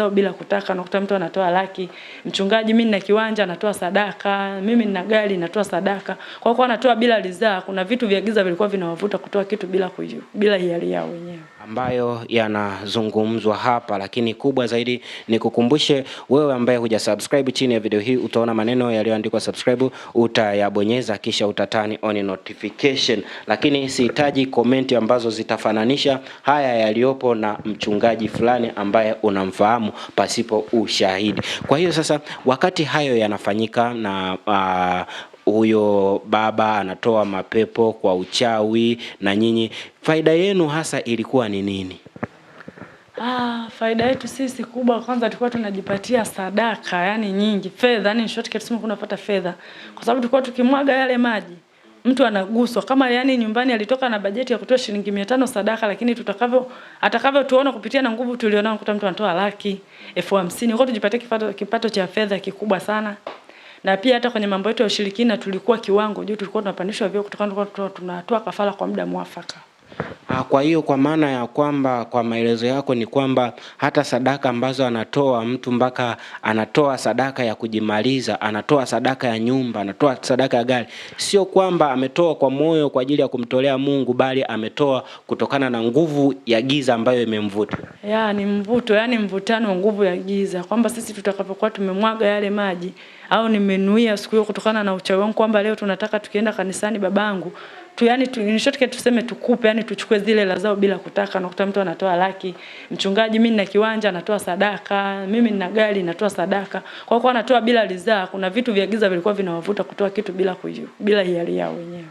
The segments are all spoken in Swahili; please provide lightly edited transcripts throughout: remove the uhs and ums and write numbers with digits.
zao bila kutaka. Unakuta mtu anatoa laki, mchungaji mimi nina kiwanja anatoa sadaka, mimi nina gari natoa sadaka. Kwa kuwa anatoa bila ridhaa, kuna vitu vya giza vilikuwa vinawavuta kutoa kitu bila hiari yao wenyewe, ambayo yanazungumzwa hapa. Lakini kubwa zaidi ni kukumbushe wewe ambaye hujasubscribe, chini ya video hii utaona maneno yaliyoandikwa subscribe, utayabonyeza kisha utatani on notification. Lakini sihitaji comment ambazo zitafananisha haya yaliopo na mchungaji fulani ambaye unamfahamu pasipo ushahidi. Kwa hiyo sasa wakati hayo yanafanyika na huyo baba anatoa mapepo kwa uchawi, na nyinyi faida yenu hasa ilikuwa ni nini? Faida yetu sisi kubwa, kwanza tulikuwa tunajipatia sadaka, yani nyingi, fedha, yani shortcut tuseme kunapata fedha. Kwa sababu tulikuwa tukimwaga yale maji, mtu anaguswa. Kama yani nyumbani alitoka na bajeti ya kutoa shilingi 500 sadaka, lakini atakavyo tuona kupitia na nguvu tulionao kuta mtu anatoa laki, 50,000. Kwa tujipatie kipato cha fedha kikubwa sana. Na pia hata kwenye mambo yetu ya ushirikina tulikuwa kiwango juu, tulikuwa tunapandishwa vyeo kutokana tunatoa kafara kwa muda mwafaka. Kwa hiyo kwa maana ya kwamba, kwa maelezo yako ni kwamba hata sadaka ambazo anatoa mtu, mpaka anatoa sadaka ya kujimaliza, anatoa sadaka ya nyumba, anatoa sadaka ya gari, sio kwamba ametoa kwa moyo kwa ajili ya kumtolea Mungu, bali ametoa kutokana na nguvu ya giza ambayo imemvuta. Ni mvuto, yani mvutano wa nguvu ya giza, kwamba sisi tutakapokuwa tumemwaga yale maji au nimenuia siku hiyo kutokana na uchawi wangu kwamba leo tunataka tukienda kanisani babangu tuseme tukupe, yani tuchukue zile la zao bila kutaka. Unakuta mtu anatoa laki, mchungaji mimi nina kiwanja anatoa sadaka, mimi nina gari natoa sadaka. Kwa kuwa anatoa bila ridhaa, kuna vitu vya giza vilikuwa vinawavuta kutoa kitu bila hiari yao wenyewe.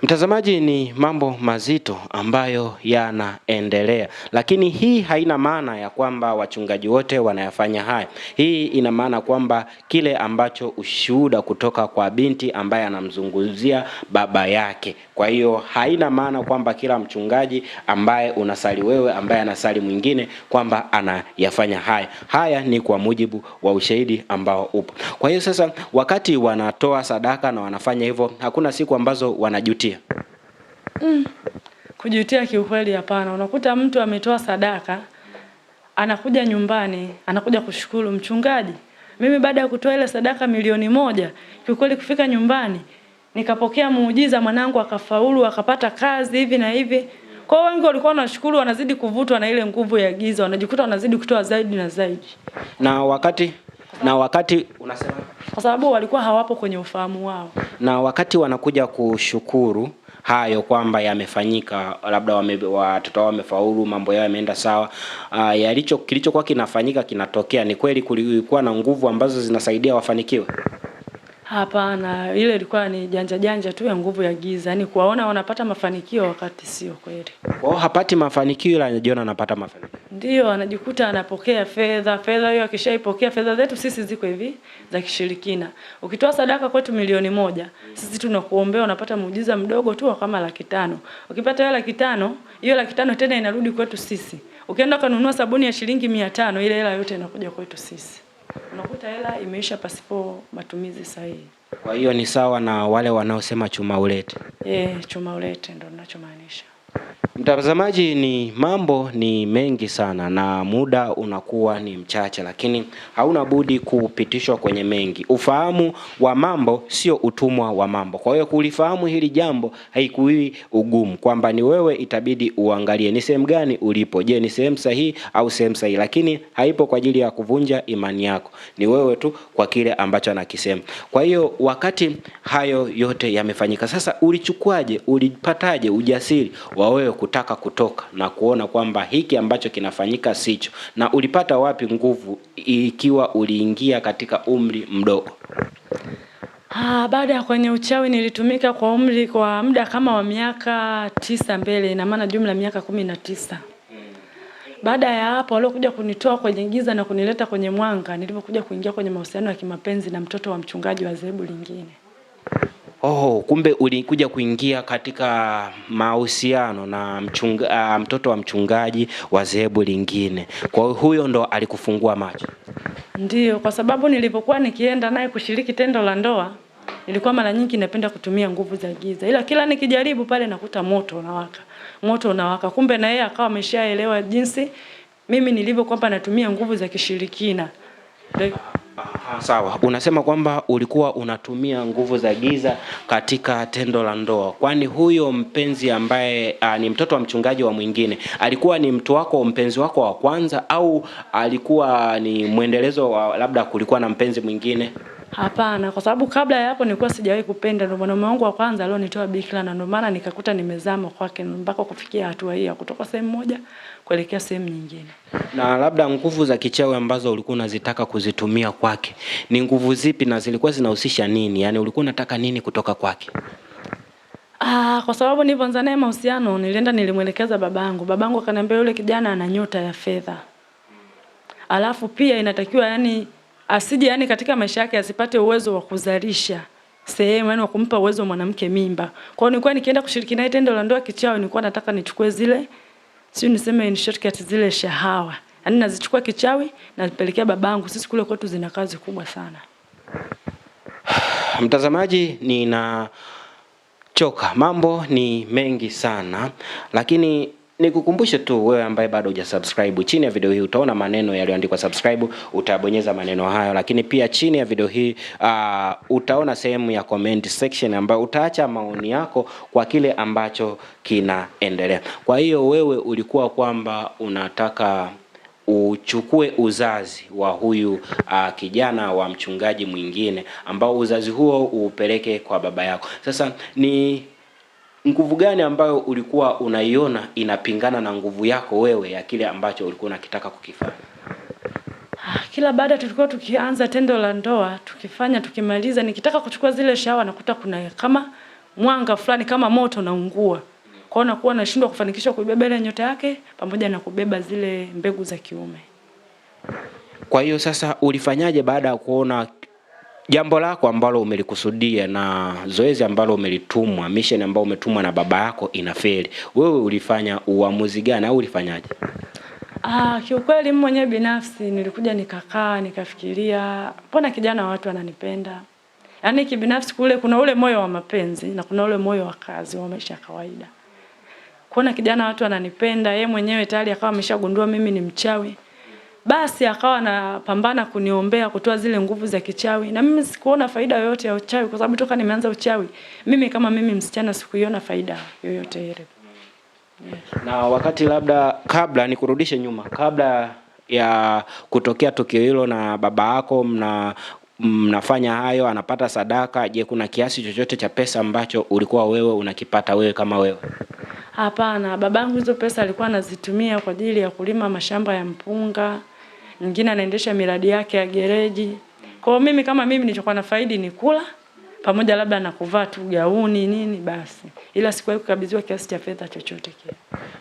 Mtazamaji, ni mambo mazito ambayo yanaendelea, lakini hii haina maana ya kwamba wachungaji wote wanayafanya haya. Hii ina maana kwamba kile ambacho ushuhuda kutoka kwa binti ambaye anamzungumzia baba yake. Kwa hiyo haina maana kwamba kila mchungaji ambaye unasali wewe, ambaye anasali mwingine, kwamba anayafanya haya. Haya ni kwa mujibu wa ushahidi ambao upo. Kwa hiyo sasa wakati wanatoa sadaka na wanafanya hivyo, hakuna siku ambazo wanajutia. Kujutia kiukweli hapana. Unakuta mtu ametoa sadaka, anakuja nyumbani, anakuja kushukuru mchungaji, mimi baada ya kutoa ile sadaka 1,000,000, kiukweli kufika nyumbani nikapokea muujiza, mwanangu akafaulu, akapata kazi hivi na hivi. Kwa hiyo wengi walikuwa wanashukuru, wanazidi kuvutwa na ile nguvu ya giza, wanajikuta wanazidi kutoa zaidi na zaidi. Na wakati unasema kwa sababu walikuwa hawapo kwenye ufahamu wao. Na wakati wanakuja kushukuru hayo kwamba yamefanyika, labda watoto wao wamefaulu, mambo yao yameenda sawa, kilichokuwa kinafanyika kinatokea, ni kweli kulikuwa na nguvu ambazo zinasaidia wafanikiwe? Hapana, ile ilikuwa ni janja tu ya nguvu ya giza, yani kuwaona wanapata mafanikio wakati sio kweli. Kwa hiyo hapati mafanikio, ila anajiona anapata mafanikio. Ndio, anajikuta anapokea fedha hiyo akishaipokea. Fedha zetu sisi ziko hivi za kishirikina. Ukitoa sadaka kwetu 1,000,000, sisi tunakuombea unapata muujiza mdogo tu kama 500,000. Ukipata hiyo 500,000, hiyo 500,000 tena inarudi kwetu sisi. Ukienda kununua sabuni ya shilingi 500, ile hela yote inakuja kwetu sisi. Unakuta hela imeisha pasipo matumizi sahihi. Kwa hiyo ni sawa na wale wanaosema chuma ulete. Chuma ulete ndio ninachomaanisha. Mtazamaji, ni mambo ni mengi sana na muda unakuwa ni mchache, lakini hauna budi kupitishwa kwenye mengi. Ufahamu wa mambo sio utumwa wa mambo. Kwa hiyo kulifahamu hili jambo haikuwi ugumu, kwamba ni wewe itabidi uangalie ni sehemu gani ulipo. Je, ni sehemu sahihi au sehemu sahihi? Lakini haipo kwa ajili ya kuvunja imani yako, ni wewe tu kwa kile ambacho anakisema. Kwa hiyo wakati hayo yote yamefanyika, sasa ulichukuaje, ulipataje ujasiri wa wewe kutaka kutoka na kuona kwamba hiki ambacho kinafanyika sicho? Na ulipata wapi nguvu ikiwa uliingia katika umri mdogo? Baada ya kwenye uchawi nilitumika kwa muda kama wa miaka 9 mbele, ina maana jumla miaka 19. Baada ya hapo waliokuja kunitoa kwenye giza na kunileta kwenye mwanga, nilipokuja kuingia kwenye mahusiano ya kimapenzi na mtoto wa mchungaji wa dhehebu lingine. Kumbe ulikuja kuingia katika mahusiano na mtoto wa mchungaji wa dhehebu lingine. Kwa hiyo huyo ndo alikufungua macho? Ndio, kwa sababu nilipokuwa nikienda naye kushiriki tendo la ndoa, nilikuwa mara nyingi napenda kutumia nguvu za giza. Ila kila nikijaribu pale nakuta moto unawaka. Kumbe na yeye akawa ameshaelewa jinsi mimi nilivyo kwamba natumia nguvu za kishirikina. Sawa, unasema kwamba ulikuwa unatumia nguvu za giza katika tendo la ndoa. Kwani huyo mpenzi ambaye ni mtoto wa mchungaji wa mwingine alikuwa ni mtu wako, mpenzi wako wa kwanza, au alikuwa ni mwendelezo wa labda kulikuwa na mpenzi mwingine? Hapana, kwa sababu kabla ya hapo nilikuwa sijawahi kupenda. Ndio mwanaume wangu wa kwanza alionitoa bikira, na ndio maana nikakuta nimezama kwake mpaka kufikia hatua hii ya kutoka sehemu moja kuelekea sehemu nyingine. Na labda nguvu za kichawi ambazo ulikuwa unazitaka kuzitumia kwake ni nguvu zipi na zilikuwa zinahusisha nini? Yaani ulikuwa unataka nini kutoka kwake? Kwa sababu nilipoanza naye mahusiano nilimwelekeza babangu. Babangu akaniambia yule kijana ana nyota ya fedha. Alafu pia inatakiwa yani asije yani katika maisha yake asipate uwezo wa kuzalisha sehemu, yani wa kumpa uwezo mwanamke mimba. Kwa hiyo nilikuwa nikienda kushiriki naye tendo la ndoa kichawi, nilikuwa nataka nichukue zile, sio niseme in shortcut, zile shahawa. Yani nazichukua kichawi na nipelekea babangu. Sisi kule kwetu zina kazi kubwa sana. Mtazamaji, ninachoka. Mambo ni mengi sana, lakini nikukumbushe tu wewe ambaye bado hujasubscribe, chini ya video hii utaona maneno yaliyoandikwa subscribe, utabonyeza maneno hayo. Lakini pia chini ya video hii utaona sehemu ya comment section ambayo utaacha maoni yako kwa kile ambacho kinaendelea. Kwa hiyo wewe ulikuwa kwamba unataka uchukue uzazi wa huyu kijana wa mchungaji mwingine, ambao uzazi huo upeleke kwa baba yako. Sasa ni nguvu gani ambayo ulikuwa unaiona inapingana na nguvu yako wewe ya kile ambacho ulikuwa unakitaka kukifanya? Kila baada tulikuwa tukianza tendo la ndoa, tukimaliza, nikitaka kuchukua zile shawa nakuta kuna kama mwanga fulani kama moto unaungua. Kwa hiyo nakuwa nashindwa kufanikisha kuibeba ile nyota yake pamoja na kubeba zile mbegu za kiume. Kwa hiyo sasa ulifanyaje baada ya kuona jambo lako ambalo umelikusudia na zoezi ambalo umelitumwa, mission ambayo umetumwa na baba yako inafeli? Wewe ulifanya uamuzi gani au ulifanyaje? Kiukweli mimi mwenyewe binafsi nilikuja nikakaa nikafikiria, mbona kijana watu wananipenda? Yaani kibinafsi kule kuna ule moyo wa mapenzi na kuna ule moyo wa kazi wa maisha ya kawaida. Kuna kijana watu wananipenda, yeye mwenyewe tayari akawa ameshagundua mimi ni mchawi. Basi akawa anapambana kuniombea kutoa zile nguvu za kichawi, na mimi sikuona faida yoyote ya uchawi kwa sababu toka nimeanza uchawi mimi kama mimi msichana sikuiona faida yoyote ile. Yes. Na wakati labda kabla nikurudishe nyuma, kabla ya kutokea tukio hilo na baba yako mnafanya hayo, anapata sadaka, je, kuna kiasi chochote cha pesa ambacho ulikuwa wewe unakipata wewe kama wewe? Hapana, babangu hizo pesa alikuwa anazitumia kwa ajili ya kulima mashamba ya mpunga. Nyingine anaendesha miradi yake ya gereji. Kwa hiyo mimi kama mimi nilichokuwa na faidi ni kula pamoja labda na kuvaa tu gauni nini basi. Ila sikuwahi kukabidhiwa kiasi cha fedha chochote kile.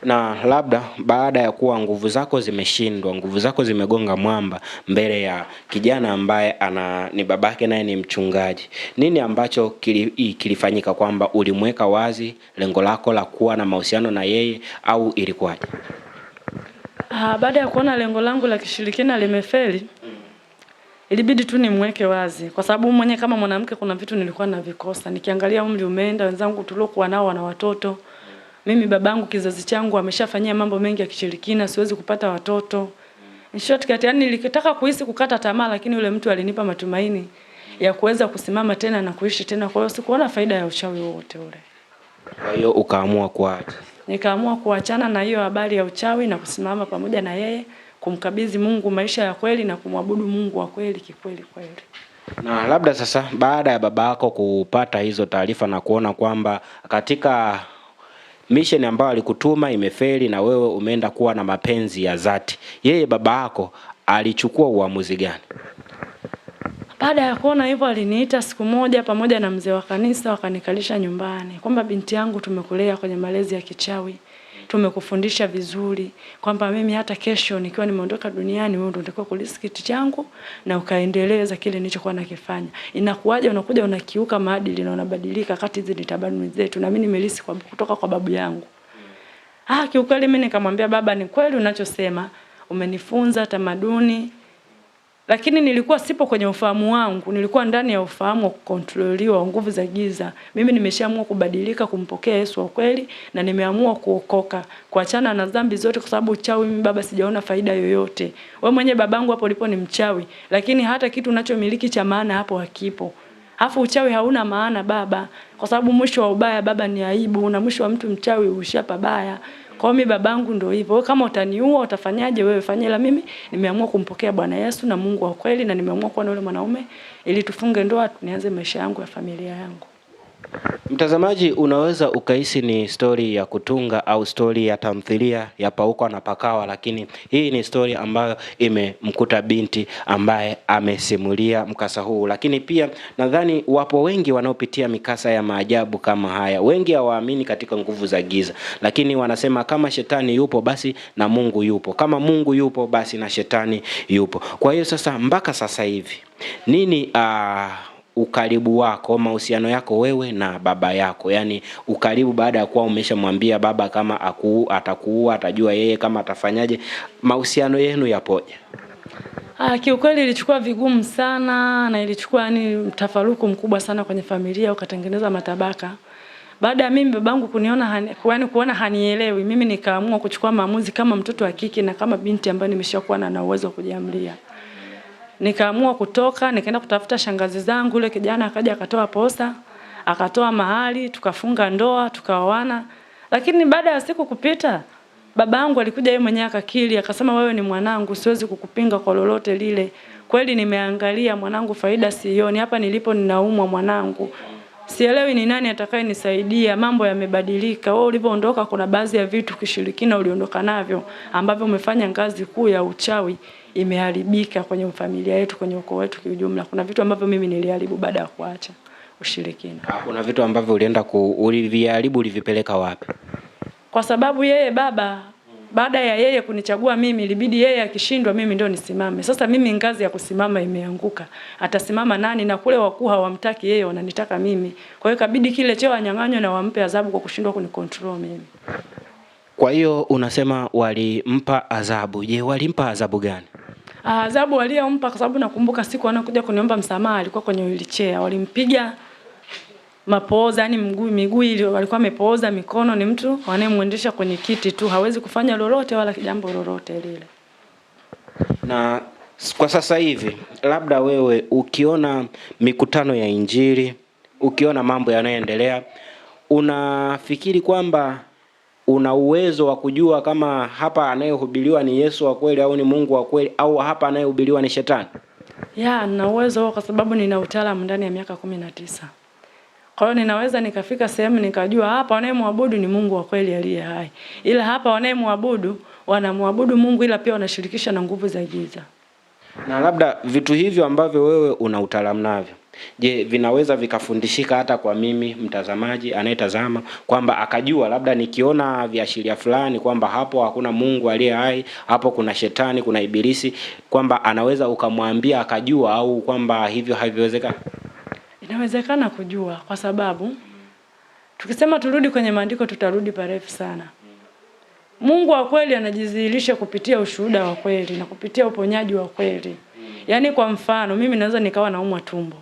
Na labda baada ya kuwa nguvu zako zimeshindwa, nguvu zako zimegonga mwamba mbele ya kijana ambaye ni babake naye ni mchungaji, nini ambacho kilifanyika, kwamba ulimweka wazi lengo lako la kuwa na mahusiano na yeye au ilikuwaje? Baada ya kuona lengo langu la kishirikina limefeli, ilibidi tu nimweke wazi kwa sababu mwenyewe kama mwanamke kuna vitu nilikuwa navikosa. Nikiangalia umri umeenda, wenzangu tuliokuwa nao wana watoto. Mimi babangu kizazi changu ameshafanyia mambo mengi ya kishirikina, siwezi kupata watoto. In short, yani nilitaka kuhisi kukata tamaa, lakini yule mtu alinipa matumaini ya kuweza kusimama tena na kuishi tena. Kwa hiyo sikuona faida ya uchawi wote ule. Kwa hiyo ukaamua kuacha? Nikaamua kuachana na hiyo habari ya uchawi na kusimama pamoja na yeye, kumkabidhi Mungu maisha ya kweli na kumwabudu Mungu wa kweli kikweli kweli. Na labda sasa baada ya baba yako kupata hizo taarifa na kuona kwamba katika mission ambayo alikutuma imefeli na wewe umeenda kuwa na mapenzi ya dhati, yeye baba yako alichukua uamuzi gani? Baada ya kuona hivyo aliniita siku moja pamoja na mzee wa kanisa, wakanikalisha nyumbani. Kwamba binti yangu, tumekulea kwenye malezi ya kichawi, tumekufundisha vizuri kwamba mimi hata kesho nikiwa nimeondoka duniani wewe ndio utakuwa kulisi kiti changu na ukaendeleza kile nilichokuwa nakifanya. Inakuwaje unakuja unakiuka maadili na unabadilika kati hizi ni tamaduni zetu, na mimi nimelisi kutoka kwa babu yangu. Kiukweli mimi nikamwambia baba, ni kweli unachosema, umenifunza tamaduni Lakini nilikuwa sipo kwenye ufahamu wangu, nilikuwa ndani ya ufahamu wa kukontroliwa nguvu za giza. Mimi nimeshaamua kubadilika, kumpokea Yesu wa kweli, na nimeamua kuokoka, kuachana na dhambi zote, kwa sababu uchawi mimi baba sijaona faida yoyote. Wewe mwenye babangu hapo ulipo ni mchawi, lakini hata kitu unachomiliki cha maana hapo hakipo. Alafu uchawi hauna maana baba, kwa sababu mwisho wa ubaya baba ni aibu, na mwisho wa mtu mchawi uishia pabaya. Kwa hiyo mimi babangu ndio hivyo. Wewe kama utaniua utafanyaje wewe, fanye, ila mimi nimeamua kumpokea Bwana Yesu na Mungu wa kweli, na nimeamua kuwa na yule mwanaume ili tufunge ndoa, nianze maisha yangu ya familia yangu. Mtazamaji, unaweza ukahisi ni stori ya kutunga au stori ya tamthilia ya Pauko na Pakawa, lakini hii ni stori ambayo imemkuta binti ambaye amesimulia mkasa huu. Lakini pia nadhani wapo wengi wanaopitia mikasa ya maajabu kama haya. Wengi hawaamini katika nguvu za giza, lakini wanasema kama shetani yupo basi na Mungu yupo, kama Mungu yupo basi na shetani yupo. Kwa hiyo sasa, mpaka sasa hivi nini ukaribu wako, mahusiano yako wewe na baba yako, yani ukaribu baada ya kuwa umeshamwambia baba kama atakuua, atajua yeye kama atafanyaje, mahusiano yenu yapoje? Kiukweli ilichukua vigumu sana, na ilichukua mtafaruku mkubwa sana kwenye familia, ukatengeneza matabaka. Baada ya mimi babangu kuona hanielewi, mimi nikaamua kuchukua maamuzi kama mtoto wa kike na kama binti ambaye nimeshakuwa na uwezo wa kujiamlia. Nikaamua kutoka, nikaenda kutafuta shangazi zangu. Yule kijana akaja akatoa posa, akatoa mahali, tukafunga ndoa, tukaoana. Lakini baada ya siku kupita, babangu alikuja yeye mwenyewe akakiri, akasema wewe ni mwanangu, siwezi kukupinga kwa lolote lile. Kweli nimeangalia mwanangu, faida sioni. Hapa nilipo ninaumwa mwanangu. Sielewi ni nani atakayenisaidia, mambo yamebadilika. Wewe ulipoondoka kuna baadhi ya vitu kishirikina uliondoka navyo ambavyo umefanya ngazi kuu ya uchawi imeharibika kwenye familia yetu, kwenye ukoo wetu kiujumla. Kuna vitu ambavyo mimi niliharibu baada ya kuacha ushirikina. Kuna vitu ambavyo ulienda uliviharibu, ulivipeleka wapi? Kwa sababu yeye baba, baada ya yeye kunichagua mimi, ilibidi yeye akishindwa mimi ndio nisimame. Sasa mimi ngazi ya kusimama imeanguka. Atasimama nani? Na kule wakuu hawamtaki yeye, wananitaka mimi. Kwa hiyo kabidi kile cheo anyang'anywe na wampe adhabu kwa kushindwa kunicontrol mimi. Kwa hiyo unasema walimpa adhabu. Je, walimpa adhabu gani? Adhabu waliompa, kwa sababu nakumbuka siku anakuja kuniomba msamaha alikuwa kwenye wheelchair. Walimpiga mapooza, yani miguu ile walikuwa wamepooza, mikono. Ni mtu wanayemuendesha kwenye kiti tu, hawezi kufanya lolote wala jambo lolote lile. Na kwa sasa hivi labda wewe ukiona mikutano ya Injili, ukiona mambo yanayoendelea, unafikiri kwamba una uwezo wa kujua kama hapa anayehubiriwa ni Yesu wa kweli au ni Mungu wa kweli, au hapa anayehubiriwa ni shetani? Nina uwezo kwa sababu nina utaalamu ndani ya miaka 19. Kwa hiyo ninaweza nikafika sehemu nikajua hapa wanayemwabudu ni Mungu wa kweli aliye hai. Ila hapa wanayemwabudu wanamwabudu Mungu ila pia wanashirikisha na nguvu za giza. Na labda vitu hivyo ambavyo wewe una utaalamu navyo, je, vinaweza vikafundishika hata kwa mimi mtazamaji anayetazama, kwamba akajua labda nikiona viashiria fulani kwamba hapo hakuna Mungu aliye hai, hapo kuna shetani, kuna ibilisi, kwamba anaweza ukamwambia akajua, au kwamba hivyo haviwezekani? Inawezekana kujua, kwa sababu tukisema turudi kwenye maandiko tutarudi parefu sana. Mungu wa kweli anajidhihirisha kupitia ushuhuda wa kweli na kupitia uponyaji wa kweli. Yaani kwa mfano mimi naweza nikawa naumwa tumbo.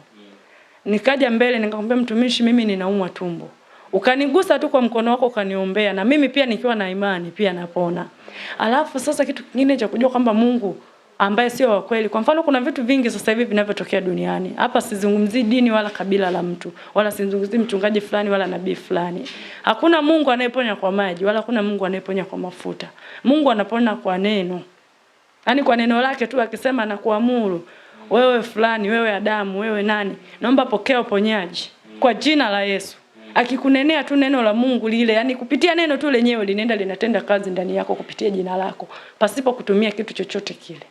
Nikaja mbele nikamwambia mtumishi, mimi ninaumwa tumbo. Ukanigusa tu kwa mkono wako ukaniombea, na mimi pia nikiwa na imani pia napona. Alafu sasa kitu kingine cha kujua kwamba Mungu ambaye sio wa kweli. Kwa mfano kuna vitu vingi sasa hivi vinavyotokea duniani. Hapa sizungumzii dini wala kabila la mtu, wala sizungumzii mchungaji fulani wala nabii fulani. Hakuna Mungu anayeponya kwa maji, wala hakuna Mungu anayeponya kwa mafuta. Mungu anaponya kwa neno. Yaani kwa neno lake tu akisema na kuamuru, wewe fulani, wewe Adamu, wewe nani, naomba pokea uponyaji kwa jina la Yesu. Akikunenea tu neno la Mungu lile, yani kupitia neno tu lenyewe linaenda linatenda kazi ndani yako kupitia jina lako, pasipo kutumia kitu chochote kile.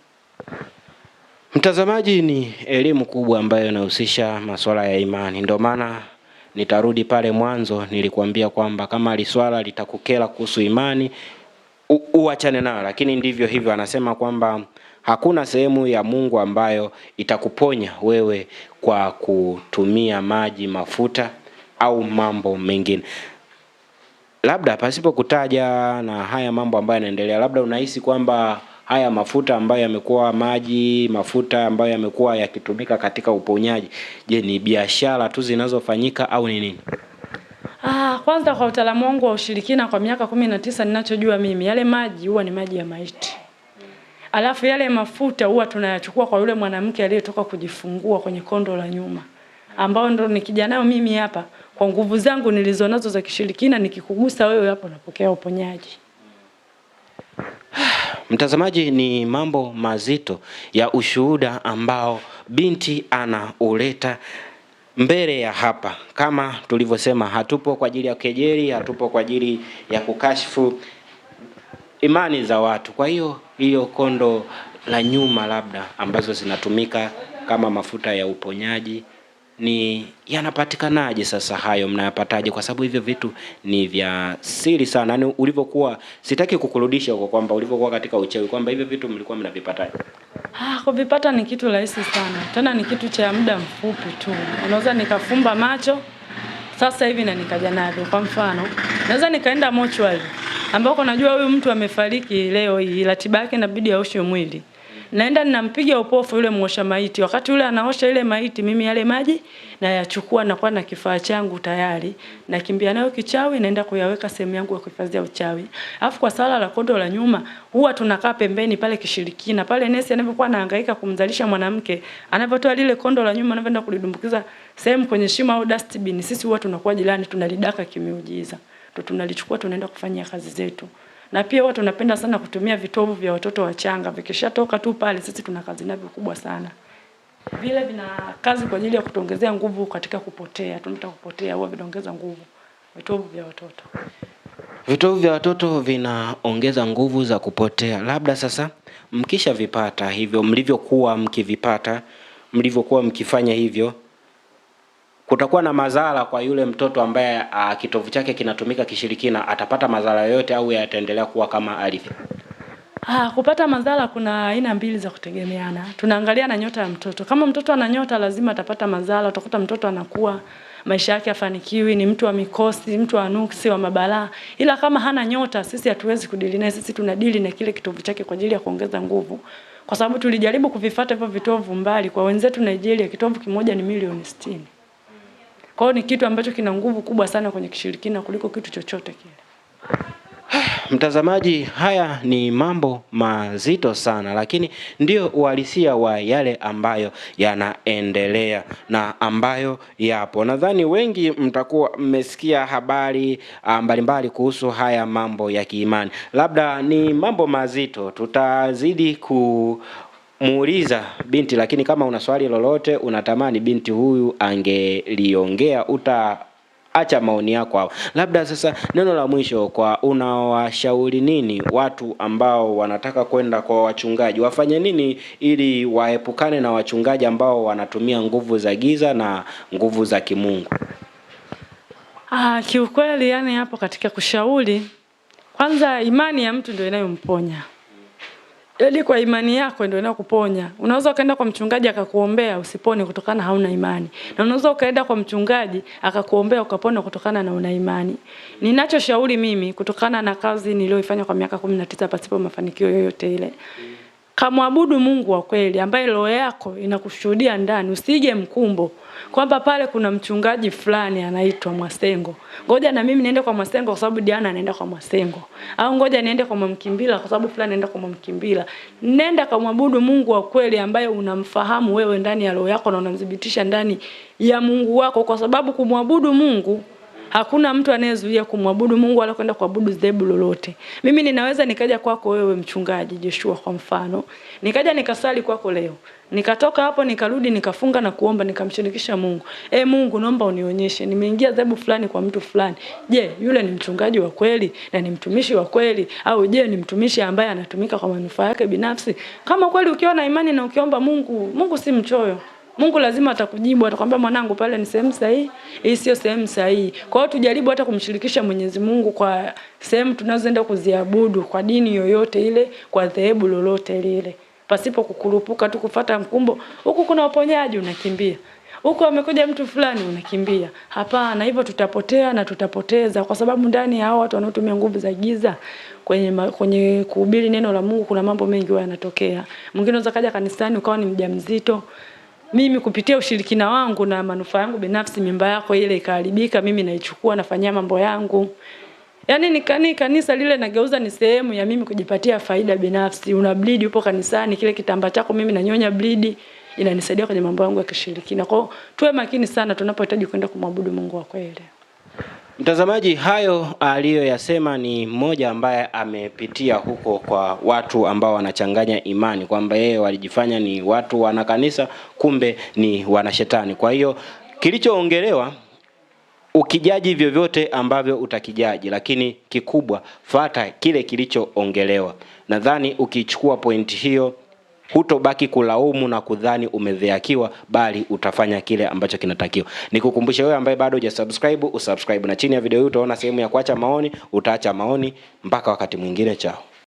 Mtazamaji, ni elimu kubwa ambayo inahusisha masuala ya imani. Ndio maana nitarudi pale mwanzo nilikwambia kwamba kama liswala litakukera kuhusu imani uachane nalo, lakini ndivyo hivyo anasema kwamba hakuna sehemu ya Mungu ambayo itakuponya wewe kwa kutumia maji, mafuta au mambo mengine. Labda pasipo kutaja na haya mambo ambayo yanaendelea, labda unahisi kwamba haya mafuta ambayo yamekuwa maji, mafuta ambayo yamekuwa yakitumika katika uponyaji, je, ni biashara tu zinazofanyika au ni nini? Kwanza kwa utaalamu wangu wa ushirikina kwa miaka 19 ninachojua mimi, yale maji huwa ni maji ya maiti. Alafu yale mafuta huwa tunayachukua kwa yule mwanamke aliyetoka kujifungua kwenye kondo la nyuma, ambao ndo nikija nayo mimi hapa kwa nguvu zangu nilizonazo za kishirikina, nikikugusa wewe hapo napokea uponyaji. Mtazamaji, ni mambo mazito ya ushuhuda ambao binti anauleta mbele ya hapa. Kama tulivyosema, hatupo kwa ajili ya kejeli, hatupo kwa ajili ya kukashifu imani za watu. Kwa hiyo kondo la nyuma labda ambazo zinatumika kama mafuta ya uponyaji ni yanapatikanaje sasa? Hayo mnayapataje? Kwa sababu hivyo vitu ni vya siri sana. Yaani ulivyokuwa, sitaki kukurudisha huko kwamba ulivyokuwa katika uchawi, kwamba hivyo vitu mlikuwa mnavipataje? Kuvipata ni kitu rahisi sana. Tena ni kitu cha muda mfupi tu. Unaweza nikafumba macho sasa hivi na nikaja navyo. Kwa mfano, naweza nikaenda mochwari ambako najua huyu mtu amefariki leo hii, ratiba yake inabidi aoshe mwili. Naenda ninampiga upofu yule muosha maiti. Wakati yule anaosha ile maiti, mimi yale maji na yachukua na kwa na kifaa changu tayari, nakimbia nayo kichawi, naenda kuyaweka sehemu yangu ya kuhifadhia uchawi. Alafu kwa sala la kondo la nyuma, huwa tunakaa pembeni pale kishirikina. Pale nesi anapokuwa anahangaika kumzalisha mwanamke, anapotoa lile kondo la nyuma anaenda kulidumbukiza sehemu kwenye shimo au dustbin, sisi huwa tunakuwa jirani, tunalidaka kimiujiza. Tunalichukua tunaenda kufanyia kazi zetu. Na pia watu tunapenda sana kutumia vitovu vya watoto wachanga. Vikishatoka tu pale sisi tuna kazi navyo kubwa sana. Vile vina kazi kwa ajili ya kutuongezea nguvu katika kupotea. Tunataka kupotea huwa vinaongeza nguvu. Vitovu vya watoto. Vitovu vya watoto vinaongeza nguvu za kupotea. Labda sasa mkisha vipata hivyo, mlivyokuwa mkivipata, mlivyokuwa mkifanya hivyo, kutakuwa na madhara kwa yule mtoto ambaye kitovu chake kinatumika kishirikina? Atapata madhara yoyote au yataendelea kuwa kama alivyo? Kupata madhara kuna aina mbili za kutegemeana. Tunaangalia na nyota ya mtoto. Kama mtoto ana nyota lazima atapata madhara. Utakuta mtoto anakuwa maisha yake afanikiwi, ni mtu wa mikosi, mtu wa nuksi, wa mabalaa. Ila kama hana nyota, sisi hatuwezi kudili naye. Sisi tunadili na kile kitovu chake kwa ajili ya kuongeza nguvu. Kwa sababu tulijaribu kuvifuata hivyo vitovu mbali. Kwa wenzetu Nigeria kitovu kimoja ni milioni 60. Kwa hiyo ni kitu ambacho kina nguvu kubwa sana kwenye kishirikina kuliko kitu chochote kile. Mtazamaji, haya ni mambo mazito sana, lakini ndio uhalisia wa yale ambayo yanaendelea na ambayo yapo. Nadhani wengi mtakuwa mmesikia habari mbalimbali kuhusu haya mambo ya kiimani. Labda ni mambo mazito, tutazidi muuliza binti, lakini kama una swali lolote unatamani binti huyu angeliongea, utaacha maoni yako hapo. Labda sasa neno la mwisho, kwa unawashauri nini watu ambao wanataka kwenda kwa wachungaji? Wafanye nini ili waepukane na wachungaji ambao wanatumia nguvu za giza na nguvu za kimungu? Kiukweli yani hapo katika kushauri, kwanza imani ya mtu ndio inayomponya. Yaani kwa imani yako ndio inakuponya. Unaweza ukaenda kwa mchungaji akakuombea usipone kutokana hauna imani. Na unaweza ukaenda kwa mchungaji akakuombea ukapona kutokana na una imani. Ninachoshauri mimi kutokana na kazi niliyoifanya kwa miaka 19 pasipo mafanikio yoyote ile, kamwabudu Mungu wa kweli ambaye roho yako inakushuhudia ndani. Usije mkumbo kwamba pale kuna mchungaji fulani anaitwa Mwasengo, ngoja na mimi niende kwa Mwasengo kwa sababu Diana anaenda kwa Mwasengo, au ngoja niende kwa Mkimbila kwa sababu fulani anaenda kwa Mkimbila. Nenda kamwabudu Mungu wa kweli ambaye unamfahamu wewe ndani ya roho yako na unamdhibitisha ndani ya Mungu wako, kwa sababu kumwabudu Mungu, hakuna mtu anayezuia kumwabudu Mungu wala kwenda kuabudu dhehebu lolote. Mimi ninaweza nikaja kwako wewe mchungaji Joshua kwa mfano, nikaja nikasali kwako leo, nikatoka hapo nikarudi nikafunga na kuomba nikamshirikisha Mungu. Mungu, naomba unionyeshe nimeingia dhehebu fulani kwa mtu fulani. Je, yule ni mchungaji wa kweli na ni mtumishi wa kweli, au je ni mtumishi ambaye anatumika kwa manufaa yake binafsi? Kama kweli ukiwa na imani na ukiomba Mungu si mchoyo. Mungu lazima atakujibu, atakwambia mwanangu pale ni sehemu sahihi, hii sio sehemu sahihi. Kwa hiyo tujaribu hata kumshirikisha Mwenyezi Mungu kwa sehemu tunazoenda kuziabudu, kwa dini yoyote ile, kwa dhehebu lolote lile. Pasipo kukurupuka tu kufuata mkumbo. Huku kuna uponyaji unakimbia. Huko amekuja mtu fulani unakimbia. Hapana, hivyo tutapotea na tutapoteza, kwa sababu ndani ya hao watu wanaotumia nguvu za giza kwenye kuhubiri neno la Mungu kuna mambo mengi yanatokea. Mwingine unaweza kaja kanisani ukawa ni mjamzito. Mimi kupitia ushirikina wangu na manufaa yangu binafsi, mimba yako ile ikaharibika, mimi naichukua nafanyia mambo yangu. Yaani kanisa lile nageuza ni sehemu ya mimi kujipatia faida binafsi. Una bleed upo kanisani, kile kitambaa chako mimi nanyonya bleed, inanisaidia kwenye mambo yangu ya kishirikina. Kwa hiyo tuwe makini sana tunapohitaji kwenda kumwabudu Mungu wa kweli. Mtazamaji, hayo aliyoyasema ni mmoja ambaye amepitia huko kwa watu ambao wanachanganya imani, kwamba yeye walijifanya ni watu wana kanisa kumbe ni wana shetani. Kwa hiyo kilichoongelewa, ukijaji vyovyote ambavyo utakijaji, lakini kikubwa fuata kile kilichoongelewa. Nadhani ukichukua pointi hiyo hutobaki kulaumu na kudhani umedhihakiwa, bali utafanya kile ambacho kinatakiwa. Nikukumbusha wewe ambaye bado hujasubscribe, usubscribe, na chini ya video hii utaona sehemu ya kuacha maoni, utaacha maoni. Mpaka wakati mwingine, chao.